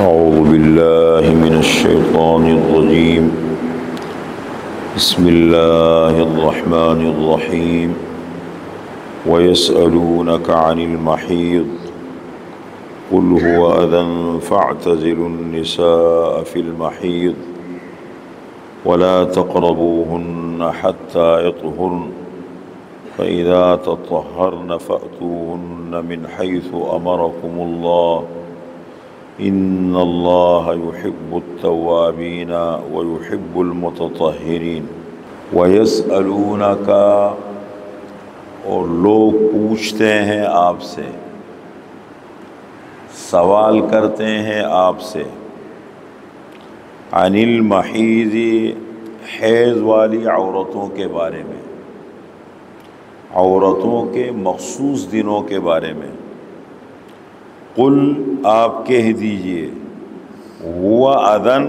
أعوذ بالله من الشيطان الرجيم. بسم الله الرحمن الرحيم. ويسألونك عن المحيض قل هو أذى فاعتزلوا النساء في المحيض ولا تقربوهن حتى يطهرن فإذا تطهرن فأتوهن من حيث أمركم الله إن الله يحب التوابين ويحب المتطهرين. ويسألونك، اور لوگ پوچھتے ہیں آپ سے، سوال کرتے ہیں آپ سے، عن المحیض، حیض والی عورتوں کے بارے میں، عورتوں کے مخصوص دنوں کے بارے میں۔ قل، آپ کہہ دیجئے، هو اذن،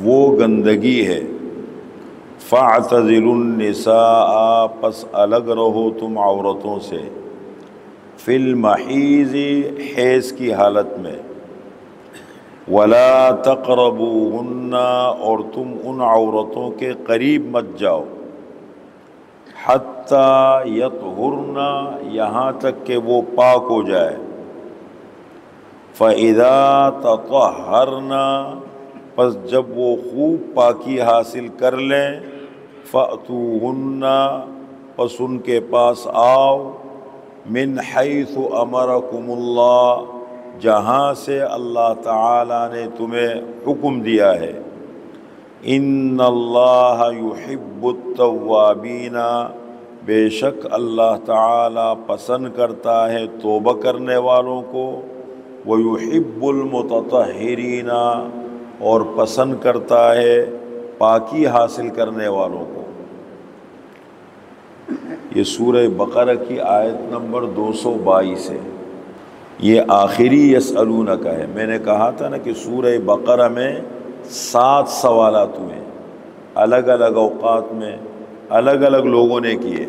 وہ گندگی ہے، فاعتزلوا النساء، پس الگ رہو تم عورتوں سے، فی المحیض، حیض کی حالت میں، ولا تقربوهن، اور تم ان عورتوں کے قریب مت جاؤ، حتی یطہرن، یہاں تک کہ وہ پاک ہو جائے، فَإِذَا تَطَهَّرْنَ، پس جب وہ خوب پاکی حاصل کر لیں، فَأْتُوهُنَّ، پس ان کے پاس آؤ، مِنْ حَيْثُ أَمَرَكُمُ اللَّهُ، جہاں سے اللہ تعالیٰ نے تمہیں حکم دیا ہے، إِنَّ اللَّهَ يُحِبُّ التَّوَّابِينَ، بے شک اللہ تعالیٰ پسند کرتا ہے توبہ کرنے والوں کو، وَيُحِبُّ الْمُتَطَهِّرِينَ، اور پسند کرتا ہے پاکی حاصل کرنے والوں کو۔ یہ سورہ بقرہ کی آیت نمبر 222 ہے، یہ آخری یسألونک ہے۔ میں نے کہا تھا نا کہ سورہ بقرہ میں 7 سوالات ہوئے، الگ الگ اوقات میں الگ الگ لوگوں نے کیے۔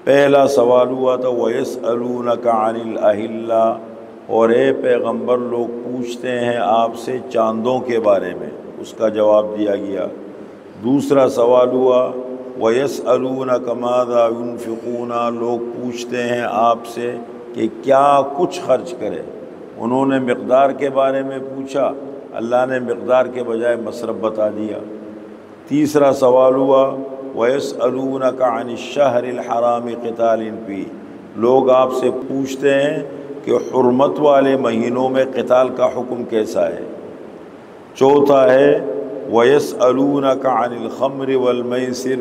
پہلا سوال ہوا تھا وَيَسْأَلُونَكَ عَنِ الْأَهِلَّةِ، اور اے پیغمبر لوگ پوچھتے ہیں آپ سے چاندوں کے بارے میں، اس کا جواب دیا گیا۔ دوسرا سوال ہوا وَيَسْأَلُونَكَ مَاذَا يُنْفِقُونَ، لوگ پوچھتے ہیں آپ سے کہ کیا کچھ خرچ کرے، انہوں نے مقدار کے بارے میں پوچھا، اللہ نے مقدار کے بجائے مصرف بتا دیا۔ تیسرا سوال ہوا وَيَسْأَلُونَكَ عَنِ الشَّهْرِ الْحَرَامِ قِتَالٍ فِيهِ، لوگ آپ سے پوچھتے ہیں کہ حرمت والے مہینوں میں قتال کا حکم کیسا ہے۔ چوتھا ہے وَيَسْأَلُونَكَ عَنِ الْخَمْرِ وَالْمَيْسِرِ،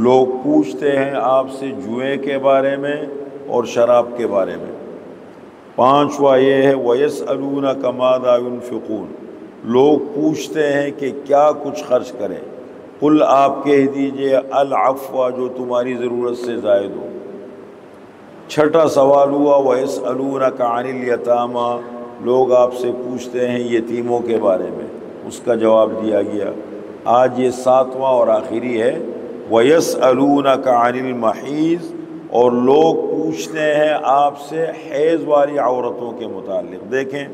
لوگ پوچھتے ہیں آپ سے جوئے کے بارے میں اور شراب کے بارے میں۔ پانچواں یہ ہے وَيَسْأَلُونَكَ مَاذَا يُنْفِقُونَ، لوگ پوچھتے ہیں کہ کیا کچھ خرچ کریں، قل، آپ کہہ دیجئے، العفو، جو تمہاری ضرورت سے زائد ہو۔ چھٹا سوال ہوا وَيَسْأَلُونَكَ عَنِ الْيَتَامَى، لوگ آپ سے پوچھتے ہیں یتیموں کے بارے میں، اس کا جواب دیا گیا۔ آج یہ 7واں اور آخری ہے وَيَسْأَلُونَكَ عَنِ الْمَحِيضِ، اور لوگ پوچھتے ہیں آپ سے حیض والی عورتوں کے متعلق۔ دیکھیں،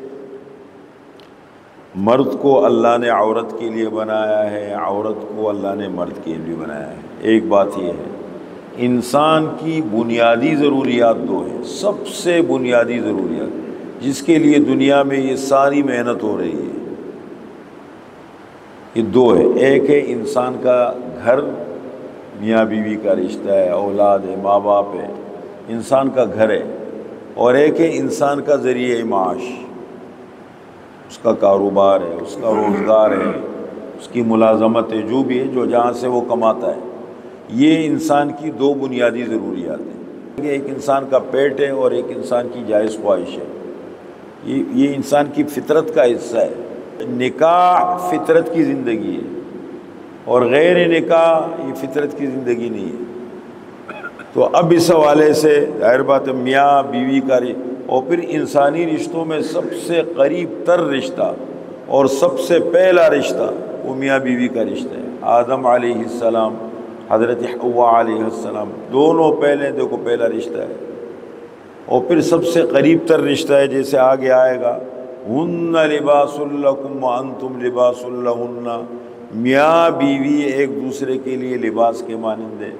مرد کو اللہ نے عورت کے لیے بنایا ہے، عورت کو اللہ نے مرد کے لیے بنایا ہے۔ ایک بات یہ ہے، انسان کی بنیادی ضروریات 2 ہیں، سب سے بنیادی ضروریات جس کے لیے دنیا میں یہ ساری محنت ہو رہی ہے، یہ 2 ہے۔ ایک ہے انسان کا گھر، میاں بیوی کا رشتہ ہے، اولاد ہے، ماں باپ ہے، انسان کا گھر ہے، اور ایک ہے انسان کا ذریعہ معاش، اس کا کاروبار ہے، اس کا روزگار ہے، اس کی ملازمت ہے، جو بھی ہے، جو جہاں سے وہ کماتا ہے۔ یہ انسان کی 2 بنیادی ضروریات ہیں، ایک انسان کا پیٹ ہے اور ایک انسان کی جائز خواہش ہے۔ یہ انسان کی فطرت کا حصہ ہے۔ نکاح فطرت کی زندگی ہے اور غیر نکاح یہ فطرت کی زندگی نہیں ہے۔ تو اب اس حوالے سے ظاہر بات ہے میاں بیوی کا اور پھر انسانی رشتوں میں سب سے قریب تر رشتہ اور سب سے پہلا رشتہ وہ میاں بیوی کا رشتہ ہے۔ آدم علیہ السلام، حضرت حوا علیہ السلام، دونوں پہلا رشتہ ہے، اور پھر سب سے قریب تر رشتہ ہے، جیسے آگے آئے گا، ہن لباس لکم وانتم لباس لہن، میاں بیوی ایک دوسرے کے لیے لباس کے مانند ہے۔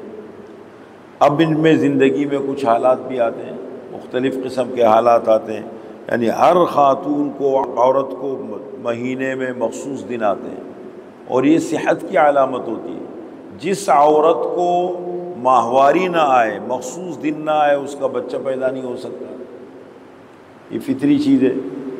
اب ان میں زندگی میں کچھ حالات بھی آتے ہیں، مختلف قسم کے حالات آتے ہیں، یعنی ہر خاتون کو، عورت کو مہینے میں مخصوص دن آتے ہیں، اور یہ صحت کی علامت ہوتی ہے۔ جس عورت کو ماہواری نہ آئے، مخصوص دن نہ آئے، اس کا بچہ پیدا نہیں ہو سکتا، یہ فطری چیز ہے۔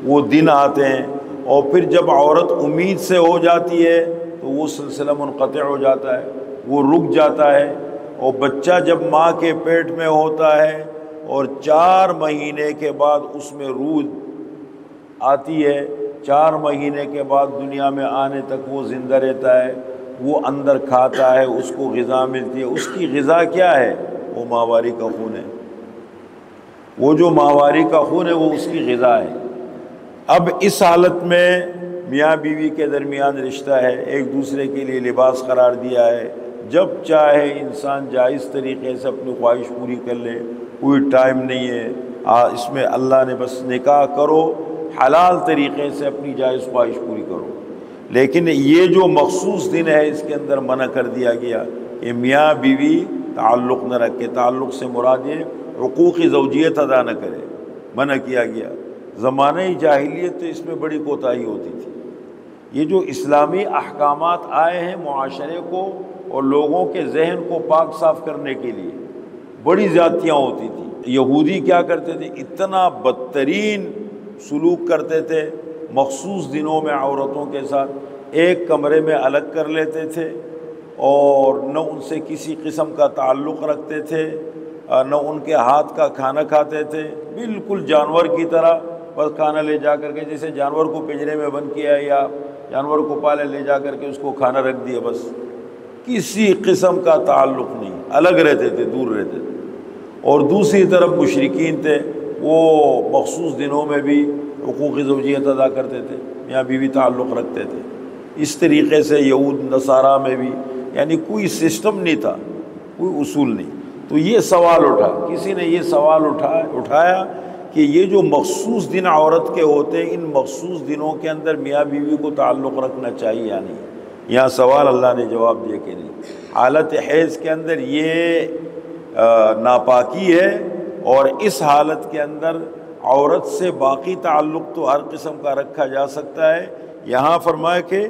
وہ دن آتے ہیں، اور پھر جب عورت امید سے ہو جاتی ہے تو وہ سلسلہ منقطع ہو جاتا ہے، وہ رک جاتا ہے، اور بچہ جب ماں کے پیٹ میں ہوتا ہے اور 4 مہینے کے بعد اس میں روح آتی ہے، 4 مہینے کے بعد دنیا میں آنے تک وہ زندہ رہتا ہے، وہ اندر کھاتا ہے، اس کو غذا ملتی ہے۔ اس کی غذا کیا ہے؟ وہ ماہواری کا خون ہے، وہ جو ماہواری کا خون ہے وہ اس کی غذا ہے۔ اب اس حالت میں میاں بیوی کے درمیان رشتہ ہے، ایک دوسرے کے لیے لباس قرار دیا ہے، جب چاہے انسان جائز طریقے سے اپنی خواہش پوری کر لے، کوئی ٹائم نہیں ہے اس میں۔ اللہ نے بس نکاح کرو، حلال طریقے سے اپنی جائز خواہش پوری کرو، لیکن یہ جو مخصوص دن ہے اس کے اندر منع کر دیا گیا کہ میاں بیوی تعلق نہ رکھے۔ تعلق سے مراد یہ حقوق زوجیت ادا نہ کرے، منع کیا گیا۔ زمانہ جاہلیت تو اس میں بڑی کوتاہی ہوتی تھی۔ یہ جو اسلامی احکامات آئے ہیں معاشرے کو اور لوگوں کے ذہن کو پاک صاف کرنے کے لیے، بڑی زیادتیاں ہوتی تھی۔ یہودی کیا کرتے تھے؟ اتنا بدترین سلوک کرتے تھے، مخصوص دنوں میں عورتوں کے ساتھ ایک کمرے میں الگ کر لیتے تھے، اور نہ ان سے کسی قسم کا تعلق رکھتے تھے، نہ ان کے ہاتھ کا کھانا کھاتے تھے، بالکل جانور کی طرح، بس کھانا لے جا کر کے، جیسے جانور کو پنجرے میں بند کیا ہے یا جانور کو پالے، لے جا کر کے اس کو کھانا رکھ دیا، بس کسی قسم کا تعلق نہیں، الگ رہتے تھے، دور رہتے تھے۔ اور دوسری طرف مشرکین تھے، وہ مخصوص دنوں میں بھی حقوق زوجیت ادا کرتے تھے، میاں بیوی تعلق رکھتے تھے۔ اس طریقے سے یہود نصارہ میں بھی، یعنی کوئی سسٹم نہیں تھا، کوئی اصول نہیں۔ تو یہ سوال اٹھا، کسی نے یہ سوال اٹھایا کہ یہ جو مخصوص دن عورت کے ہوتے ہیں، ان مخصوص دنوں کے اندر میاں بیوی کو تعلق رکھنا چاہیے یا نہیں؟ یہاں سوال اللہ نے جواب دیا کہ نہیں۔ حالت حیض کے اندر یہ ناپاکی ہے، اور اس حالت کے اندر عورت سے باقی تعلق تو ہر قسم کا رکھا جا سکتا ہے۔ یہاں فرمایا کہ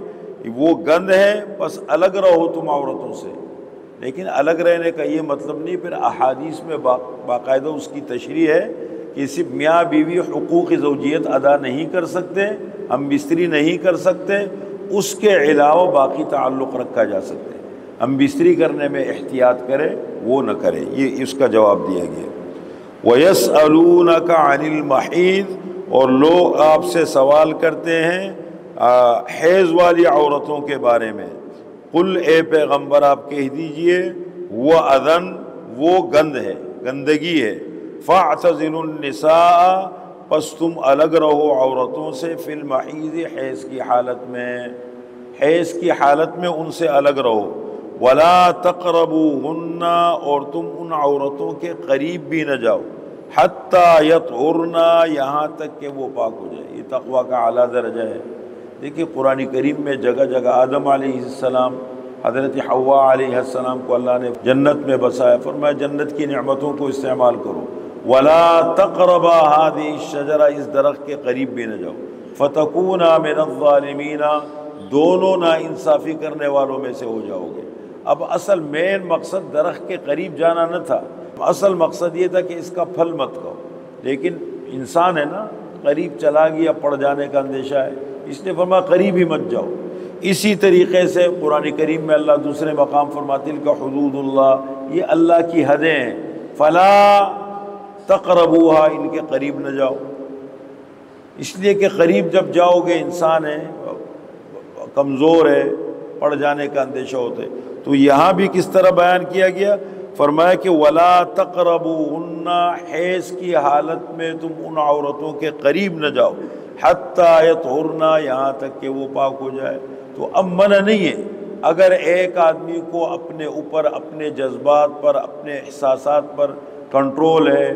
وہ گند ہے، بس الگ رہو تم عورتوں سے، لیکن الگ رہنے کا یہ مطلب نہیں۔ پھر احادیث میں باقاعدہ اس کی تشریح ہے کہ صرف میاں بیوی حقوق زوجیت ادا نہیں کر سکتے، ہم بستری نہیں کر سکتے، اس کے علاوہ باقی تعلق رکھا جا سکتے۔ ہم بستری کرنے میں احتیاط کرے، وہ نہ کرے، یہ اس کا جواب دیا گیا۔ وَيَسْأَلُونَكَ عَنِ الْمَحِيضِ، اور لوگ آپ سے سوال کرتے ہیں حیض والی عورتوں کے بارے میں۔ قل، اے پیغمبر آپ کہہ دیجئے، وہ اذن، وہ گند ہے، گندگی ہے، فاعتزلوا النساء، پس تم الگ رہو عورتوں سے، فی المحیض، حیض کی حالت میں، حیض کی حالت میں ان سے الگ رہو، ولا تقربوہن، اور تم ان عورتوں کے قریب بھی نہ جاؤ، حتی یطہرن، یہاں تک کہ وہ پاک ہو جائے۔ یہ تقویٰ کا اعلیٰ درجہ ہے۔ دیکھیے قرآن کریم میں جگہ جگہ آدم علیہ السلام، حضرت حوا علیہ السلام کو اللہ نے جنت میں بسایا، فرمایا جنت کی نعمتوں کو استعمال کرو، ولا تقربا هذه الشجرہ، اس درخت کے قریب بھی نہ جاؤ، فتکونا من الظالمین، دونوں نا انصافی کرنے والوں میں سے ہو جاؤ گے۔ اب اصل مین مقصد درخت کے قریب جانا نہ تھا، اصل مقصد یہ تھا کہ اس کا پھل مت کھاؤ، لیکن انسان ہے نا، قریب چلا گیا، پڑ جانے کا اندیشہ ہے، اس نے فرمایا قریب ہی مت جاؤ۔ اسی طریقے سے قرآن کریم میں اللہ دوسرے مقام فرماتے ہیں کہ حدود اللہ، یہ اللہ کی حدیں ہیں، فلا تقربوها، ان کے قریب نہ جاؤ، اس لیے کہ قریب جب جاؤ گے انسان ہے، کمزور ہے، پڑ جانے کا اندیشہ ہوتا ہے۔ تو یہاں بھی کس طرح بیان کیا گیا؟ فرمایا کہ ولا تقربوهن، حیض کی حالت میں تم ان عورتوں کے قریب نہ جاؤ، حتی یطہرن، یہاں تک کہ وہ پاک ہو جائے۔ تو اب منع نہیں ہے، اگر ایک آدمی کو اپنے اوپر، اپنے جذبات پر، اپنے احساسات پر کنٹرول ہے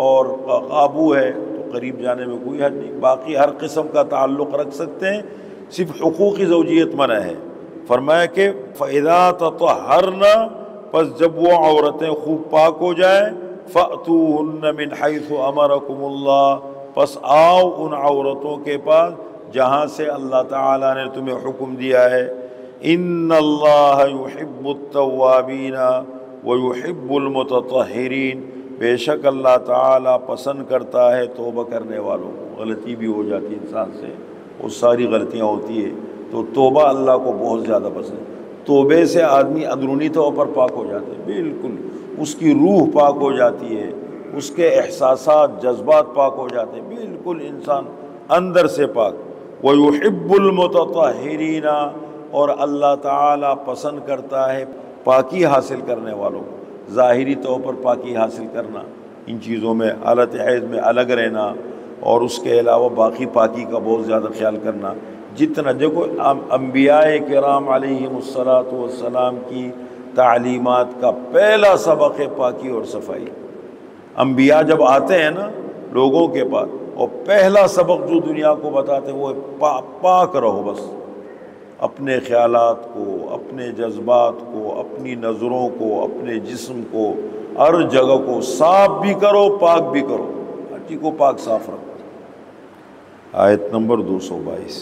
اور قابو ہے تو قریب جانے میں کوئی حد نہیں، باقی ہر قسم کا تعلق رکھ سکتے ہیں، صرف حقوقی زوجیت منع ہے۔ فرمایا کہ فَإِذَا تَطَهَّرْنَ، پس جب وہ عورتیں خوب پاک ہو جائیں، فَأْتُوهُنَّ مِنْ حَيْثُ أَمَرَكُمُ اللَّهُ، پس آؤ ان عورتوں کے پاس جہاں سے اللہ تعالیٰ نے تمہیں حکم دیا ہے۔ إِنَّ اللَّهَ يُحِبُّ التَّوَّابِينَ وَيُحِبُّ الْمُتَطَهِّرِينَ، بے شک اللہ تعالیٰ پسند کرتا ہے توبہ کرنے والوں کو۔ غلطی بھی ہو جاتی ہے انسان سے، وہ ساری غلطیاں ہوتی ہے، تو توبہ اللہ کو بہت زیادہ پسند ہے۔ توبے سے آدمی اندرونی طور پر پاک ہو جاتے ہیں، بالکل اس کی روح پاک ہو جاتی ہے، اس کے احساسات جذبات پاک ہو جاتے ہیں، بالکل انسان اندر سے پاک۔ وَيُحِبُّ الْمُتَطَهِّرِينَ، اور اللہ تعالیٰ پسند کرتا ہے پاکی حاصل کرنے والوں کو۔ ظاہری طور پر پاکی حاصل کرنا، ان چیزوں میں حالت حیض میں الگ رہنا، اور اس کے علاوہ باقی پاکی کا بہت زیادہ خیال کرنا۔ جتنا دیکھو انبیاء کرام علیہم الصلاۃ والسلام کی تعلیمات کا پہلا سبق ہے پاکی اور صفائی۔ انبیاء جب آتے ہیں نا لوگوں کے پاس، اور پہلا سبق جو دنیا کو بتاتے ہیں وہ ہے پاک رہو، بس اپنے خیالات کو، اپنے جذبات کو، اپنی نظروں کو، اپنے جسم کو، ہر جگہ کو صاف بھی کرو پاک بھی کرو، ہر چیز کو پاک صاف رکھو۔ آیت نمبر 222۔